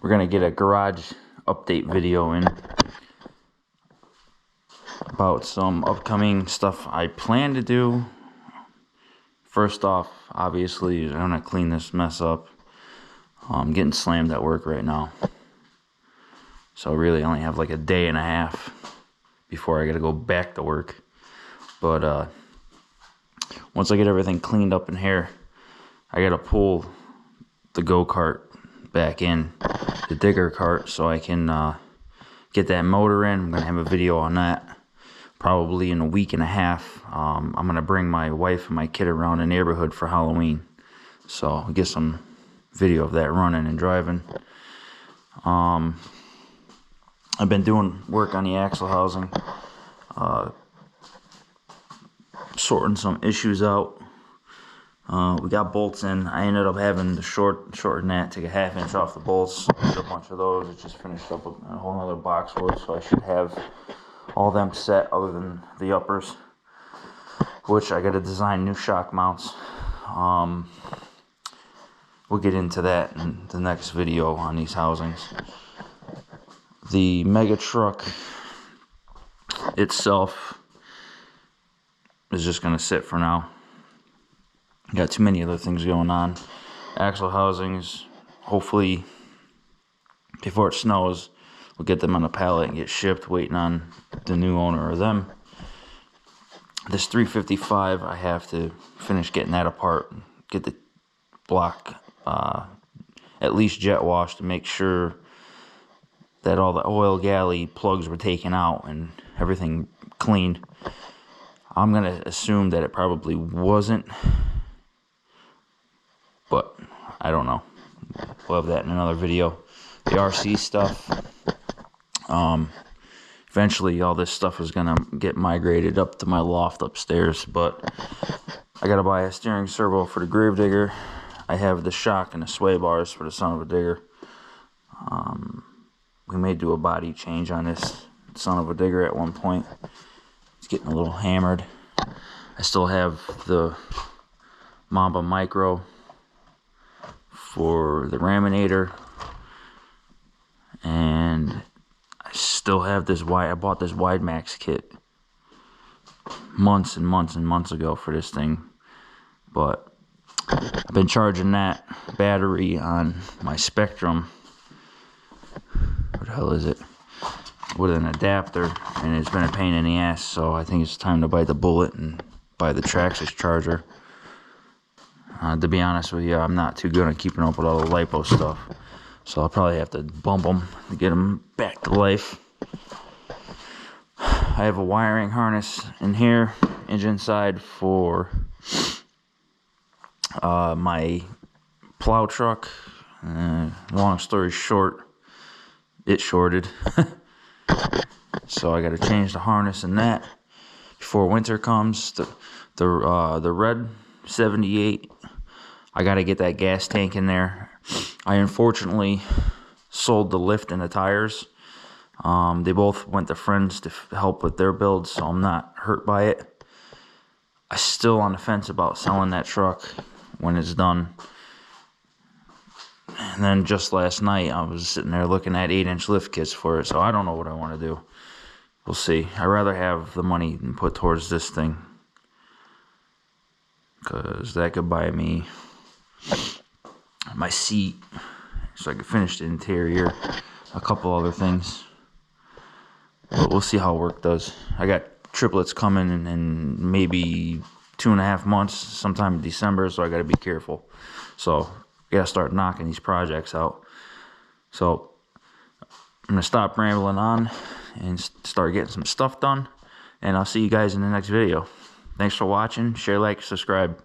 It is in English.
we're gonna get a garage update video in about some upcoming stuff I plan to do. First off, obviously, I'm gonna clean this mess up. I'm getting slammed at work right now, so really I only have like a day and a half before I gotta go back to work. But once I get everything cleaned up in here, I gotta pull the go-kart back in, the digger cart, so I can get that motor in. I'm gonna have a video on that probably in a week and a half. I'm gonna bring my wife and my kid around the neighborhood for Halloween, so I'll get some video of that running and driving. I've been doing work on the axle housing, sorting some issues out. We got bolts in. I ended up having to shorten that, take a 1/2 inch off the bolts. Did a bunch of those. It just finished up a whole other box worth, so I should have all them set other than the uppers, which I got to design new shock mounts. We'll get into that in the next video on these housings. The mega truck itself is just going to sit for now. Got too many other things going on. Axle housings, hopefully before it snows, we'll get them on a pallet and get shipped, waiting on the new owner of them. This 355, I have to finish getting that apart, get the block at least jet washed to make sure that all the oil galley plugs were taken out and everything cleaned. I'm going to assume that it probably wasn't, but I don't know. We'll have that in another video. The RC stuff, eventually all this stuff is gonna get migrated up to my loft upstairs, but I gotta buy a steering servo for the Gravedigger. I have the shock and the sway bars for the Son of a Digger. We may do a body change on this Son of a Digger at one point. It's getting a little hammered. I still have the Mamba Micro for the Raminator, and I still have this I bought this Wide Max kit months and months and months ago for this thing, but I've been charging that battery on my Spectrum, what the hell is it, with an adapter, and it's been a pain in the ass, so I think it's time to bite the bullet and buy the Traxxas charger. To be honest with you, I'm not too good at keeping up with all the LiPo stuff, so I'll probably have to bump them to get them back to life. I have a wiring harness in here, engine side, for my plow truck. Long story short, it shorted, so I got to change the harness in that before winter comes. The red 78, I got to get that gas tank in there. I unfortunately sold the lift and the tires. They both went to friends to help with their builds, so I'm not hurt by it. I'm still on the fence about selling that truck when it's done. And then just last night, I was sitting there looking at 8-inch lift kits for it, so I don't know what I want to do. We'll see. I'd rather have the money and put towards this thing, because that could buy me my seat, so I could finish the interior, a couple other things. But we'll see how work does. I got triplets coming in maybe 2.5 months, sometime in December, so I got to be careful. So I got to start knocking these projects out. So I'm going to stop rambling on and start getting some stuff done, and I'll see you guys in the next video. Thanks for watching. Share, like, subscribe.